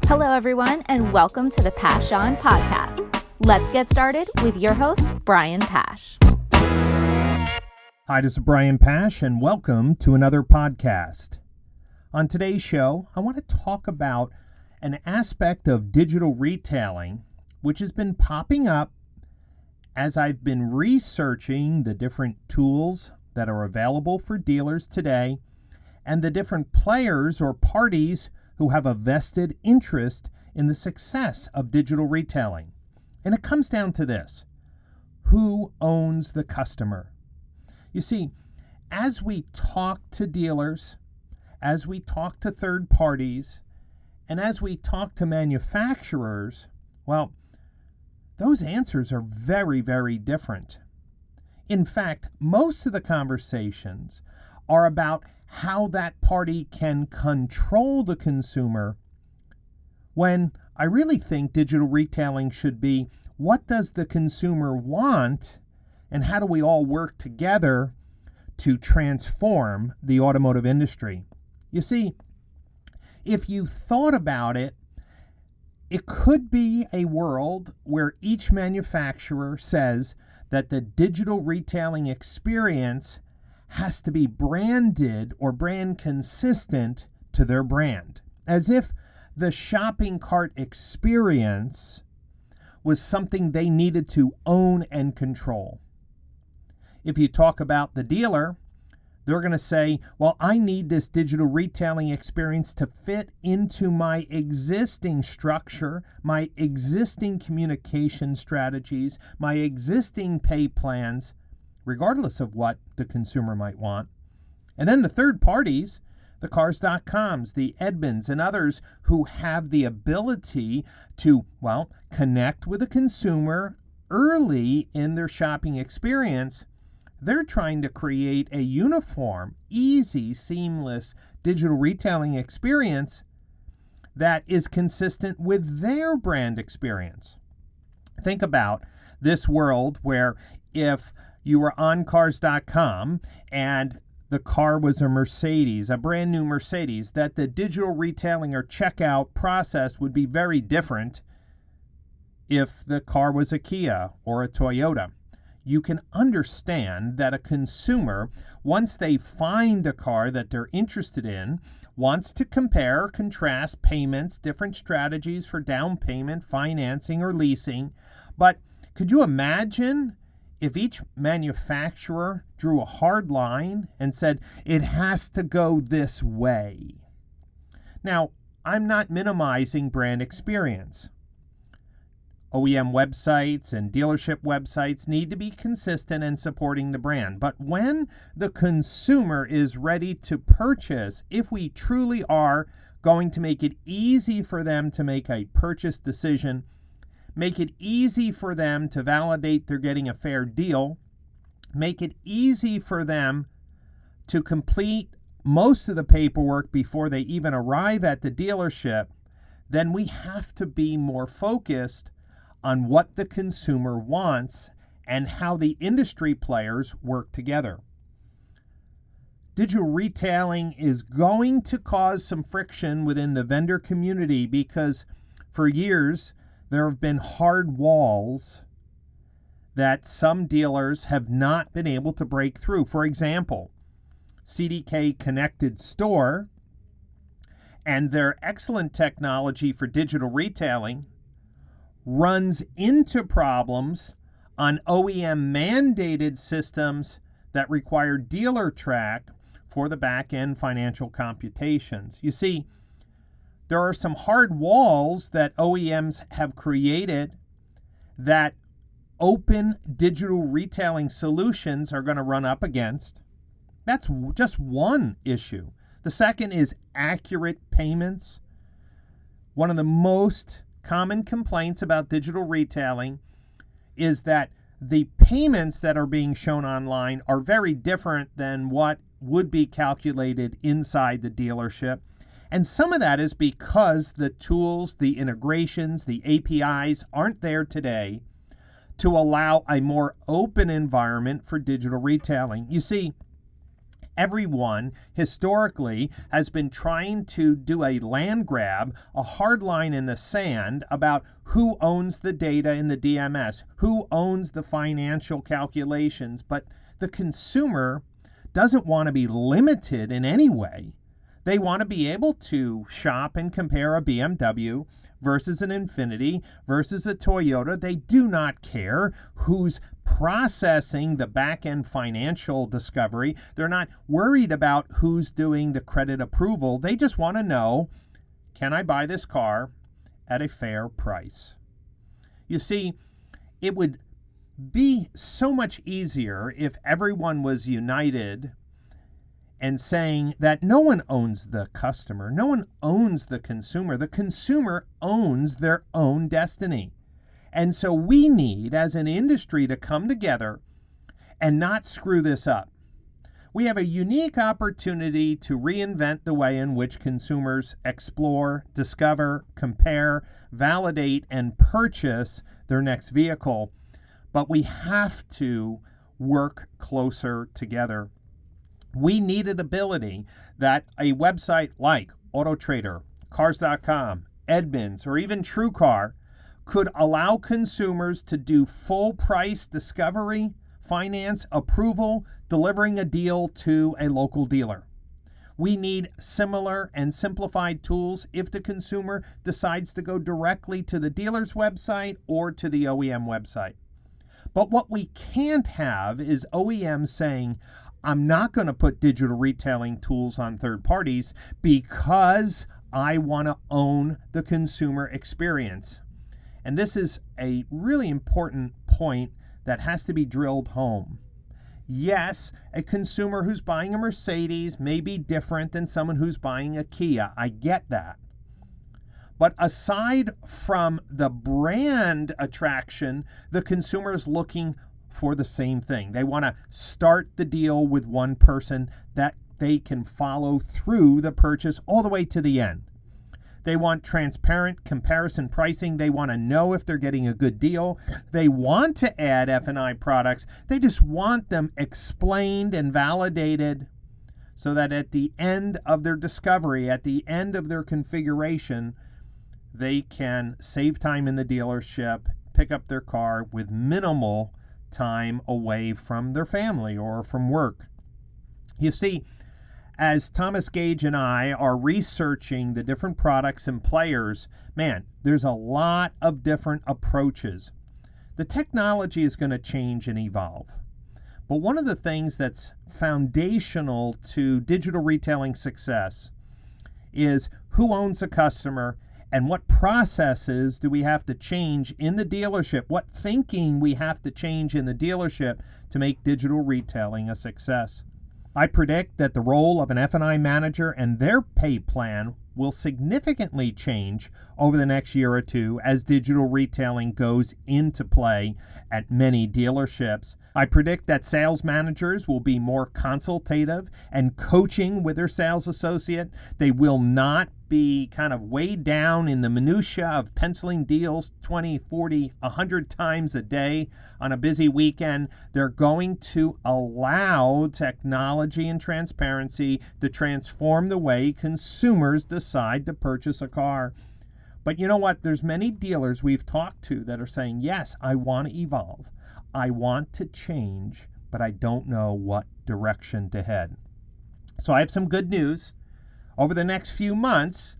Hello, everyone, and welcome to the Pash On Podcast. Let's get started with your host, Brian Pash. Hi, this is Brian Pash, and welcome to another podcast. On today's show, I want to talk about an aspect of digital retailing which has been popping up as I've been researching the different tools that are available for dealers today and the different players or parties who have a vested interest in the success of digital retailing. And it comes down to this: who owns the customer? You see, as we talk to dealers, as we talk to third parties, and as we talk to manufacturers, well, those answers are very, very different. In fact, most of the conversations are about how that party can control the consumer, when I really think digital retailing should be, what does the consumer want, and how do we all work together to transform the automotive industry? You see, if you thought about it, it could be a world where each manufacturer says that the digital retailing experience has to be branded or brand consistent to their brand, as if the shopping cart experience was something they needed to own and control. If you talk about the dealer, they're going to say, well, I need this digital retailing experience to fit into my existing structure, my existing communication strategies, my existing pay plans, regardless of what the consumer might want. And then the third parties, the Cars.coms, the Edmunds, and others who have the ability to, well, connect with a consumer early in their shopping experience, they're trying to create a uniform, easy, seamless digital retailing experience that is consistent with their brand experience. Think about this world where if you were on Cars.com and the car was a Mercedes, a brand new Mercedes, that the digital retailing or checkout process would be very different if the car was a Kia or a Toyota. You can understand that a consumer, once they find a car that they're interested in, wants to compare, contrast payments, different strategies for down payment, financing, or leasing. But could you imagine if each manufacturer drew a hard line and said, it has to go this way? Now, I'm not minimizing brand experience. OEM websites and dealership websites need to be consistent in supporting the brand. But when the consumer is ready to purchase, if we truly are going to make it easy for them to make a purchase decision, make it easy for them to validate they're getting a fair deal, make it easy for them to complete most of the paperwork before they even arrive at the dealership, then we have to be more focused on what the consumer wants and how the industry players work together. Digital retailing is going to cause some friction within the vendor community because for years there have been hard walls that some dealers have not been able to break through. For example, CDK Connected Store and their excellent technology for digital retailing runs into problems on OEM mandated systems that require dealer track for the back-end financial computations. You see, there are some hard walls that OEMs have created that open digital retailing solutions are going to run up against. That's just one issue. The second is accurate payments. One of the most common complaints about digital retailing is that the payments that are being shown online are very different than what would be calculated inside the dealership. And some of that is because the tools, the integrations, the APIs aren't there today to allow a more open environment for digital retailing. You see, Everyone historically has been trying to do a land grab, a hard line in the sand about who owns the data in the DMS, who owns the financial calculations, but the consumer doesn't want to be limited in any way. They want to be able to shop and compare a BMW versus an Infiniti versus a Toyota. They do not care who's processing the back-end financial discovery. They're not worried about who's doing the credit approval. They just want to know, can I buy this car at a fair price? You see, it would be so much easier if everyone was united and saying that no one owns the customer, no one owns the consumer. The consumer owns their own destiny. And so we need, as an industry, to come together and not screw this up. We have a unique opportunity to reinvent the way in which consumers explore, discover, compare, validate, and purchase their next vehicle. But we have to work closer together. We need an ability that a website like AutoTrader, Cars.com, Edmunds, or even TrueCar could allow consumers to do full price discovery, finance, approval, delivering a deal to a local dealer. We need similar and simplified tools if the consumer decides to go directly to the dealer's website or to the OEM website. But what we can't have is OEMs saying, I'm not going to put digital retailing tools on third parties because I want to own the consumer experience. And this is a really important point that has to be drilled home. Yes, a consumer who's buying a Mercedes may be different than someone who's buying a Kia. I get that. But aside from the brand attraction, the consumer is looking for the same thing. They want to start the deal with one person that they can follow through the purchase all the way to the end. They want transparent comparison pricing. They want to know if they're getting a good deal. They want to add F&I products. They just want them explained and validated so that at the end of their discovery, at the end of their configuration, they can save time in the dealership, pick up their car with minimal time away from their family or from work. You see, as Thomas Gage and I are researching the different products and players, man, there's a lot of different approaches. The technology is going to change and evolve. But one of the things that's foundational to digital retailing success is who owns a customer and what processes do we have to change in the dealership, what thinking we have to change in the dealership to make digital retailing a success. I predict that the role of an F&I manager and their pay plan will significantly change over the next year or two as digital retailing goes into play at many dealerships. I predict that sales managers will be more consultative and coaching with their sales associate. They will not be kind of weighed down in the minutia of penciling deals 20, 40, 100 times a day on a busy weekend. They're going to allow technology and transparency to transform the way consumers decide to purchase a car. But you know what? There's many dealers we've talked to that are saying, yes, I want to evolve. I want to change, but I don't know what direction to head. So I have some good news. Over the next few months,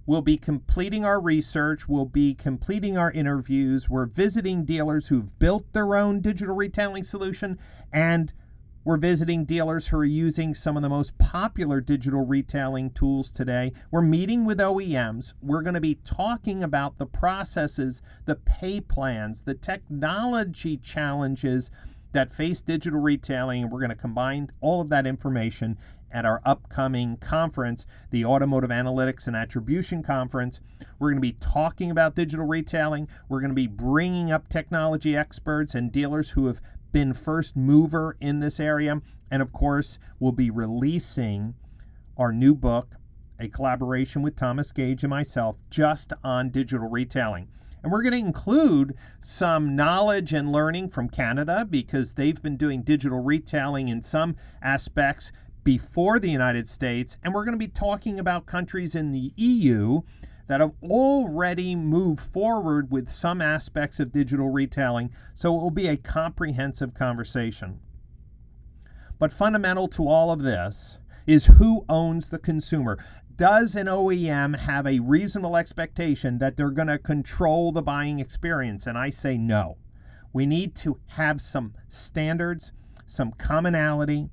we'll be completing our research. We'll be completing our interviews. We're visiting dealers who've built their own digital retailing solution, and we're visiting dealers who are using some of the most popular digital retailing tools today. We're meeting with OEMs. We're going to be talking about the processes, the pay plans, the technology challenges that face digital retailing, and we're going to combine all of that information at our upcoming conference, the Automotive Analytics and Attribution Conference. We're going to be talking about digital retailing. We're going to be bringing up technology experts and dealers who have been first mover in this area. And of course, we'll be releasing our new book, a collaboration with Thomas Gage and myself, just on digital retailing. And we're going to include some knowledge and learning from Canada because they've been doing digital retailing in some aspects before the United States, and we're going to be talking about countries in the EU that have already moved forward with some aspects of digital retailing, so it will be a comprehensive conversation. But fundamental to all of this is who owns the consumer. Does an OEM have a reasonable expectation that they're going to control the buying experience? And I say no. We need to have some standards, some commonality,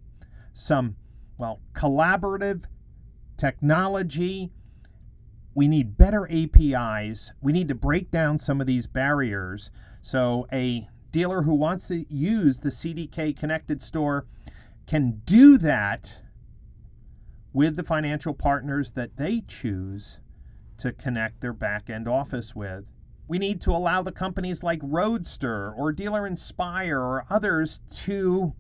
some, collaborative technology. We need better APIs. We need to break down some of these barriers so a dealer who wants to use the CDK Connected Store can do that with the financial partners that they choose to connect their back-end office with. We need to allow the companies like Roadster or Dealer Inspire or others to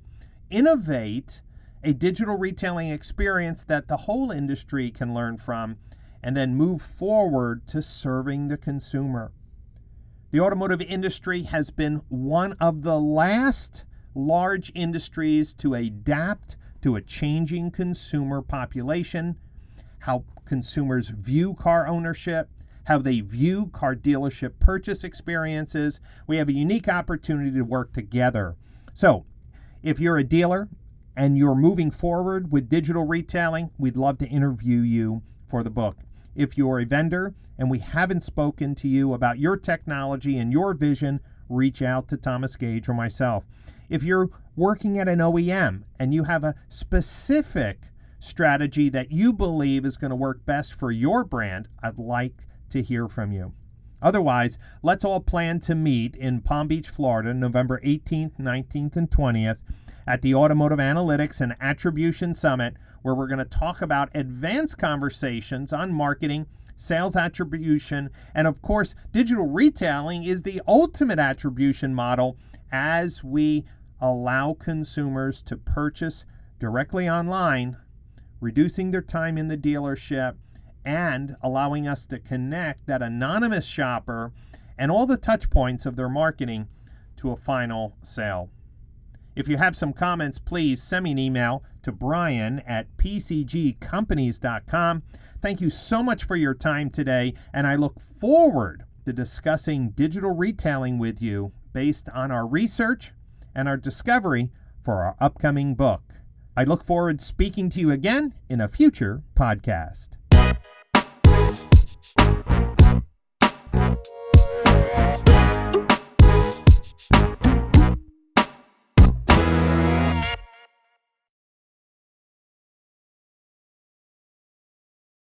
innovate a digital retailing experience that the whole industry can learn from and then move forward to serving the consumer. The automotive industry has been one of the last large industries to adapt to a changing consumer population, how consumers view car ownership, how they view car dealership purchase experiences. We have a unique opportunity to work together. So, if you're a dealer and you're moving forward with digital retailing, we'd love to interview you for the book. If you're a vendor and we haven't spoken to you about your technology and your vision, reach out to Thomas Gage or myself. If you're working at an OEM and you have a specific strategy that you believe is going to work best for your brand, I'd like to hear from you. Otherwise, let's all plan to meet in Palm Beach, Florida, November 18th, 19th, and 20th at the Automotive Analytics and Attribution Summit, where we're going to talk about advanced conversations on marketing, sales attribution, and of course, digital retailing is the ultimate attribution model as we allow consumers to purchase directly online, reducing their time in the dealership, and allowing us to connect that anonymous shopper and all the touch points of their marketing to a final sale. If you have some comments, please send me an email to brian@pcgcompanies.com. Thank you so much for your time today, and I look forward to discussing digital retailing with you based on our research and our discovery for our upcoming book. I look forward to speaking to you again in a future podcast.